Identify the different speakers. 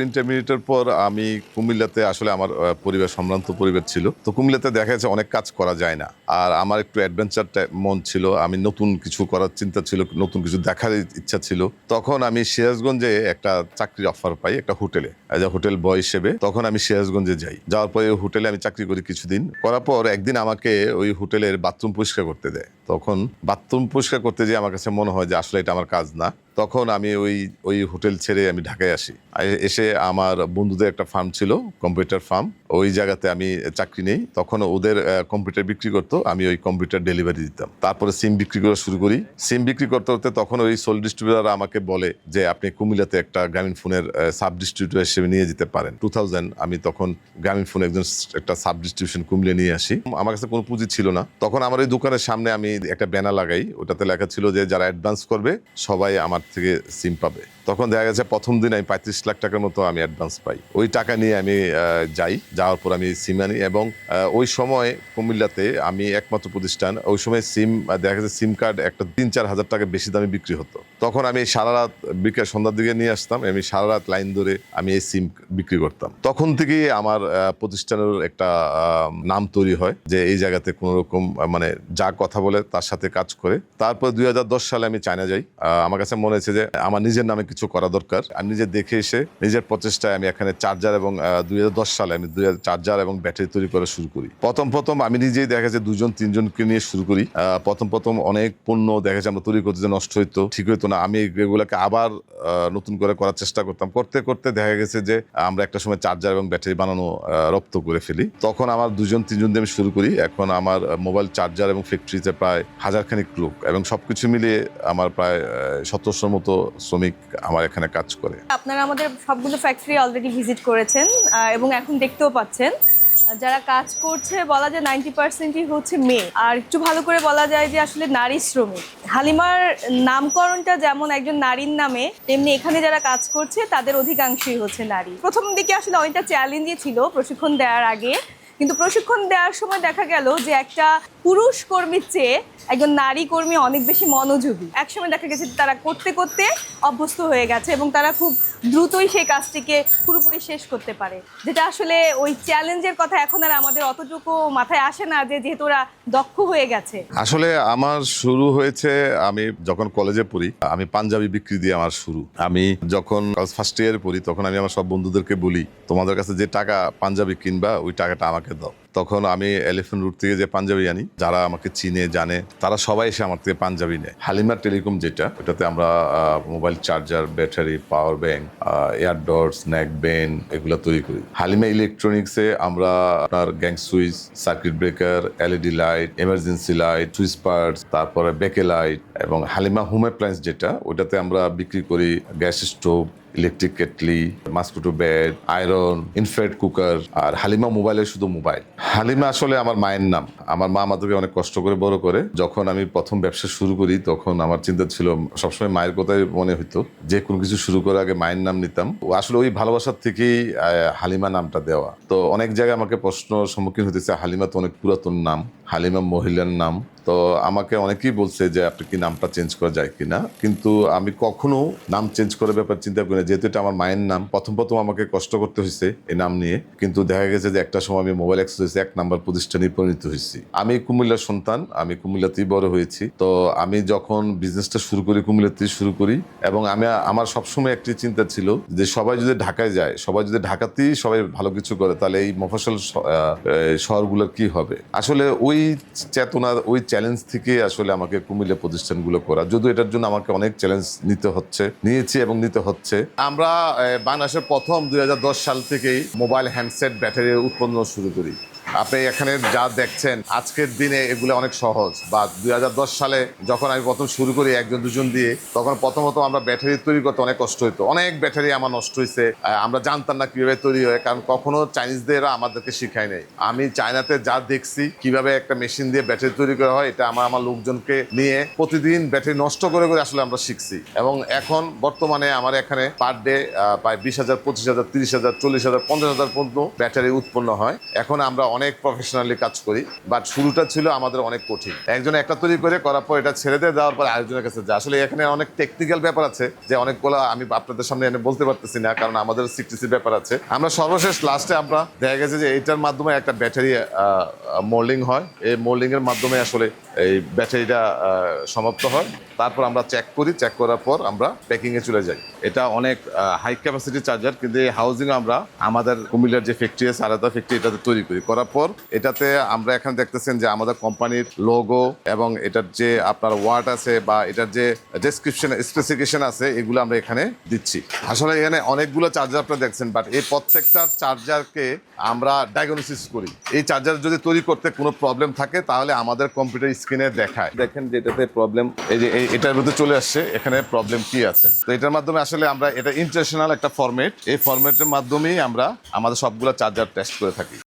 Speaker 1: ইন্টারমিডিয়েটের পর আমি কুমিল্লাতে আসলে আমার পরিবার সম্ভ্রান্ত পরিবার ছিল, তো কুমিল্লাতে দেখা যাচ্ছে অনেক কাজ করা যায় না। আর আমার একটু অ্যাডভেঞ্চার মন ছিল, আমি নতুন কিছু করার চিন্তা ছিল, নতুন কিছু দেখার ইচ্ছা ছিল। তখন আমি সিরাজগঞ্জে একটা চাকরির অফার পাই একটা হোটেলে, এজ আ হোটেল বয় হিসেবে। তখন আমি সিরাজগঞ্জে যাই, যাওয়ার পরে ওই হোটেলে আমি চাকরি করি কিছুদিন। করার পর একদিন আমাকে ওই হোটেলের বাথরুম পরিষ্কার করতে দেয়। তখন বাথরুম পরিষ্কার করতে যেয়ে আমার কাছে মনে হয় যে আসলে এটা আমার কাজ না। তখন আমি ওই হোটেল ছেড়ে আমি ঢাকায় আসি। এসে আমার বন্ধুদের একটা ফার্ম ছিল, কম্পিউটার ফার্ম, ওই জায়গাতে আমি চাকরি নেই। তখন ওদের কম্পিউটার বিক্রি করতো, আমি ওই কম্পিউটার ডেলিভারি দিতাম। তারপরে সিম বিক্রি করা শুরু করি। সিম বিক্রি করতে করতে তখন ওই সোল ডিস্ট্রিবিউটার আমাকে বলে যে আপনি কুমিল্লাতে একটা গ্রামীণ ফোনের সাব ডিস্ট্রিবিউটার হিসেবে নিয়ে যেতে পারেন। 2000 আমি তখন গ্রামীণ ফোন একজন একটা সাব ডিস্ট্রিবিউশন কুমিল্লা নিয়ে আসি। আমার কাছে কোনো পুঁজি ছিল না। তখন আমার ওই দোকানের সামনে আমি একটা ব্যানার লাগাই, ওটাতে লেখা ছিল যে যারা অ্যাডভান্স করবে সবাই আমার থেকে সিম পাবে। তখন দেখা গেছে প্রথম দিন আমি 35 লাখ টাকার মতো আমি অ্যাডভান্স পাই। ওই টাকা নিয়ে আমি যাই, যাওয়ার পর আমি সিম আনি। এবং ওই সময় কুমিল্লাতে আমি একমাত্র প্রতিষ্ঠান, ওই সময় সিম দেখা গেছে সিম কার্ড একটা 3-4 হাজার টাকা বেশি দামে বিক্রি হতো। তখন আমি সারা রাত বিকেল সন্ধ্যার দিকে নিয়ে আসতাম, আমি সারা রাত লাইন ধরে আমি এই সিম বিক্রি করতাম। তখন থেকেই আমার প্রতিষ্ঠানের একটা নাম তৈরি হয় যে এই জায়গাতে কোনো রকম মানে যা কথা বলে তার সাথে কাজ করে। তারপর 2010 সালে আমি চায়না যাই। আমার কাছে মনে হয়েছে যে আমার নিজের নামে কিছু করা দরকার। আমি নিজে দেখে এসে নিজের প্রচেষ্টায় আমি এখানে চার্জার এবং 2010 সালে আমি চার্জার এবং ব্যাটারি তৈরি করা শুরু করি। প্রথম আমি নিজেই দেখা যায় 2-3 জনকে নিয়ে শুরু করি। প্রথম অনেক পণ্য দেখা যায় আমরা তৈরি করতে যে নষ্ট হইতো, ঠিক হইতো না। আমি এগুলোকে আবার নতুন করে করার চেষ্টা করতাম। করতে করতে দেখা গেছে যে আমরা একটা সময় চার্জার এবং ব্যাটারি বানানো রপ্ত করে ফেলি। তখন আমার 2-3 জন দিয়ে আমি শুরু করি। এখন আমার মোবাইল চার্জার এবং ফ্যাক্টরিতে প্রায় 1000 খানিক লোক, এবং সবকিছু মিলিয়ে আমার প্রায় 1700 মতো শ্রমিক আমার এখানে কাজ করে।
Speaker 2: আপনারা আমাদের সবগুলো ফ্যাক্টরি অলরেডি ভিজিট করেছেন এবং এখন দেখতেও পাচ্ছেন যারা কাজ করছে বলা যায় 90%ই হচ্ছে মেয়ে। আর একটু ভালো করে বলা যায় যে আসলে নারী শ্রমিক। হালিমার নামকরণটা যেমন একজন নারীর নামে, তেমনি এখানে যারা কাজ করছে তাদের অধিকাংশই হচ্ছে নারী। প্রথম দিকে আসলে অনেকটা চ্যালেঞ্জই ছিল প্রশিক্ষণ দেওয়ার আগে, কিন্তু প্রশিক্ষণ দেওয়ার সময় দেখা গেল যে একটা পুরুষ কর্মীর চেয়ে একজন নারী কর্মী অনেক বেশি মনোযোগী। একসময় দেখা গেছে তারা করতে করতে অভ্যস্ত হয়ে গেছে এবং তারা খুব দ্রুতই সেই কাজটিকে পুরোপুরি শেষ করতে পারে, যেটা আসলে ওই চ্যালেঞ্জের কথা এখন আর আমাদের অতটুকু মাথায় আসে না, যে যেহেতু ওরা দক্ষ হয়ে গেছে।
Speaker 1: আসলে আমার শুরু হয়েছে আমি যখন কলেজে পড়ি, আমি পাঞ্জাবি বিক্রি দিয়ে আমার শুরু। আমি যখন ফার্স্ট ইয়ারে পড়ি তখন আমি আমার সব বন্ধুদেরকে বলি তোমাদের কাছে যে টাকা পাঞ্জাবি কিনবা ওই টাকাটা আমাকে দাও। তখন আমি এলিফ্যান্ট রোড থেকে যে পাঞ্জাবি আনি, যারা আমাকে চিনে জানে তারা সবাই এসে আমার থেকে পাঞ্জাবি নেয়। হালিমা টেলিকম যেটা, ওটাতে আমরা mobile charger, battery, power bank, airdots, neck band এগুলো তৈরি করি। হালিমা ইলেকট্রনিক্সে আমরা আপনার gang switch, circuit breaker, LED light, emergency light, switch parts, তারপরে বেকে লাইট, এবং হালিমা হোম অ্যাপ্লায়েন্স যেটা, ওটাতে আমরা বিক্রি করি gas stove, electric kettle, mosquito bed, iron, infrared cooker. আর হালিমা মোবাইলের শুধু মোবাইল। হালিমা আসলে আমার মায়ের নাম। আমার মা আমাদেরকে অনেক কষ্ট করে বড় করে। যখন আমি প্রথম ব্যবসা শুরু করি তখন আমার চিন্তা ছিল, সবসময় মায়ের কথাই মনে হইতো, যে কোনো কিছু শুরু করার আগে মায়ের নাম নিতাম। আসলে ওই ভালোবাসার থেকেই হালিমা নামটা দেওয়া। তো অনেক জায়গায় আমাকে প্রশ্ন সম্মুখীন হতেছে, হালিমা তো অনেক পুরাতন নাম, হালিমা মহিলার নাম। তো আমাকে অনেকেই বলছে যে আপনি কি নামটা চেঞ্জ করা যায় কিনা, কিন্তু আমি কখনো নাম চেঞ্জ করার ব্যাপার চিন্তা করি না, যেহেতু এটা আমার মায়ের নাম। প্রথম আমাকে কষ্ট করতে হয়েছে এই নাম নিয়ে, কিন্তু দেখা গেছে যে একটা সময় আমি মোবাইল এক্সচেঞ্জে 1 নাম্বার প্রতিষ্ঠানে পরিণত হয়েছি। আমি কুমিল্লার সন্তান, আমি কুমিল্লাতেই বড় হয়েছি। তো আমি যখন বিজনেসটা শুরু করি কুমিল্লাতেই শুরু করি, এবং আমার সবসময় একটি চিন্তা ছিল যে সবাই যদি ঢাকায় যায়, সবাই যদি ঢাকাতেই সবাই ভালো কিছু করে, তাহলে এই মফস্বল শহরগুলোর কি হবে। আসলে ওই চেতনা, ওই চ্যালেঞ্জ থেকে আসলে আমাকে কুমিল্লা প্রতিষ্ঠানগুলো করা, যদিও এটার জন্য আমাকে অনেক চ্যালেঞ্জ নিয়েছি এবং নিতে হচ্ছে। আমরা বাংলাদেশের প্রথম 2010 সাল থেকেই মোবাইল হ্যান্ডসেট ব্যাটারি উৎপন্ন শুরু করি। আপনি এখানে যা দেখছেন আজকের দিনে এগুলো অনেক সহজ, বা 2010 সালে যখন আমি প্রথম শুরু করি 1-2 জন দিয়ে, তখন প্রথমত আমরা ব্যাটারি তৈরি করতে অনেক কষ্ট হতো। অনেক ব্যাটারি আমার নষ্ট হয়েছে, আমরা জানতাম না কিভাবে তৈরি হয়, কারণ কখনো চাইনিজদের আমাদেরকে শিখায় নাই। আমি চায়নাতে যা দেখছি কিভাবে একটা মেশিন দিয়ে ব্যাটারি তৈরি করা হয়, এটা আমার লোকজনকে নিয়ে প্রতিদিন ব্যাটারি নষ্ট করে আসলে আমরা শিখছি। এবং এখন বর্তমানে আমার এখানে পার ডে প্রায় 20,000, 25,000, 30,000, 40,000, 50,000 পর্যন্ত ব্যাটারি উৎপন্ন হয়। এখন আমরা অনেক অনেক প্রফেশনালি কাজ করি, বাট শুরুটা ছিল আমাদের অনেক কঠিন। একজন একটা তৈরি করার পর এটা ছেড়ে দিয়ে দেওয়ার পর আরেকজনের কাছে যায়। আসলে এখানে অনেক টেকনিক্যাল ব্যাপার আছে, যে অনেকগুলো আমি আপনাদের সামনে এনে বলতে পারতেছি না, কারণ আমাদের সিক্রেসির ব্যাপার আছে। আমরা সর্বশেষ লাস্টে আমরা দেখা গেছে যে এটার মাধ্যমে একটা ব্যাটারি মোল্ডিং হয়, এই মোল্ডিং এর মাধ্যমে আসলে এই ব্যাটারিটা সমাপ্ত হয়। তারপর আমরা চেক করি, চেক করার পর আমরা প্যাকিংয়ে চলে যাই। এটা অনেক হাই ক্যাপাসিটি চার্জার, কিন্তু এই হাউজিং আমরা আমাদের কুমিল্লার যে ফ্যাক্টরি আছে আলাদা ফ্যাক্টরি, এটাতে তৈরি করার পর এটাতে আমরা এখানে দেখতেছেন যে আমাদের কোম্পানির লোগো এবং এটার যে আপনার ওয়ার্ড আছে বা এটার যে ডেসক্রিপশন স্পেসিফিকেশন আছে, এগুলো আমরা এখানে দিচ্ছি। আসলে এখানে অনেকগুলো চার্জার আপনারা দেখছেন, বাট এই প্রত্যেকটা চার্জারকে আমরা ডায়াগনোসিস করি। এই চার্জার যদি তৈরি করতে কোনো প্রবলেম থাকে তাহলে আমাদের কম্পিউটার স্ক্রিনে দেখায়, দেখেন যে এটাতে প্রবলেম, এই যে এটার মধ্যে চলে আসছে এখানে প্রবলেম কি আছে। তো এটার মাধ্যমে আসলে আমরা এটা ইন্টারন্যাশনাল একটা ফরম্যাট, এই ফরম্যাটের মাধ্যমেই আমরা আমাদের সবগুলো চার্জার টেস্ট করে থাকি।